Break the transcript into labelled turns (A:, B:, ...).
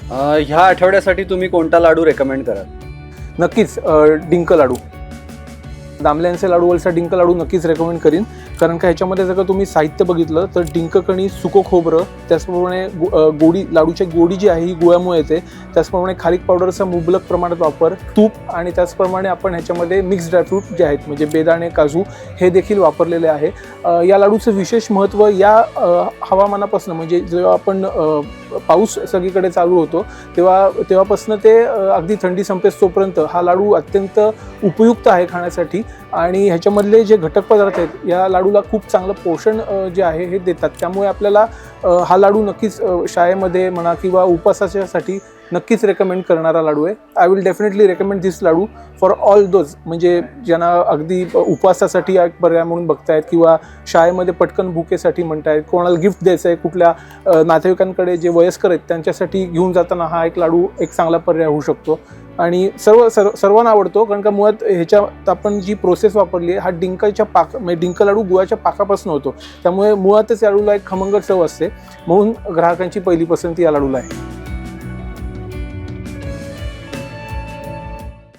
A: ह्या आठवड्यासाठी तुम्ही कोणता लाडू रेकमेंड कराल?
B: नक्कीच डिंक लाडू, दामल्यांचे लाडूवरचा डिंक लाडू नक्कीच रेकमेंड करीन. कारण का ह्याच्यामध्ये जर का तुम्ही साहित्य बघितलं तर डिंक कणी, सुकं खोबरं, त्याचप्रमाणे गोडी, लाडूची गोडी जी आहे ही गुळामुळे येते. त्याचप्रमाणे खारीक पावडरचा मुबलक प्रमाणात वापर, तूप आणि त्याचप्रमाणे आपण ह्याच्यामध्ये मिक्स ड्रायफ्रूट जे आहेत म्हणजे बेदाणे, काजू हे देखील वापरलेले आहे. या लाडूचं विशेष महत्त्व या हवामानापासून म्हणजे जेव्हा आपण पाऊस सगळीकडे चालू होतो तेव्हापासून ते अगदी थंडी संपेस तोपर्यंत हा लाडू अत्यंत उपयुक्त आहे खाण्यासाठी. आणि ह्याच्यामधले जे घटक पदार्थ आहेत या लाडूला खूप चांगलं पोषण जे आहे हे देतात. त्यामुळे आपल्याला हा लाडू नक्कीच शाळेमध्ये म्हणा किंवा उपवासाच्यासाठी नक्कीच रेकमेंड करणारा लाडू आहे. I will definitely recommend this laddoo for all those, म्हणजे ज्यांना अगदी उपवासासाठी एक पर्याय म्हणून बघतायत किंवा शाळेमध्ये पटकन भुकेसाठी म्हणतायत, कोणाला गिफ्ट द्यायचं आहे, कुठल्या नातेवाईकांकडे जे वयस्कर आहेत त्यांच्यासाठी घेऊन जाताना हा एक लाडू एक चांगला पर्याय होऊ शकतो. आणि सर्वांना आवडतो कारण का मुळात ह्याच्यात आपण जी प्रोसेस वापरली आहे हा डिंकाच्या म्हणजे डिंक लाडू गुळाच्या पाकापासून होतो. त्यामुळे मुळातच या लाडूला एक खमंग चव असते, म्हणून ग्राहकांची पहिली पसंती या लाडूला आहे.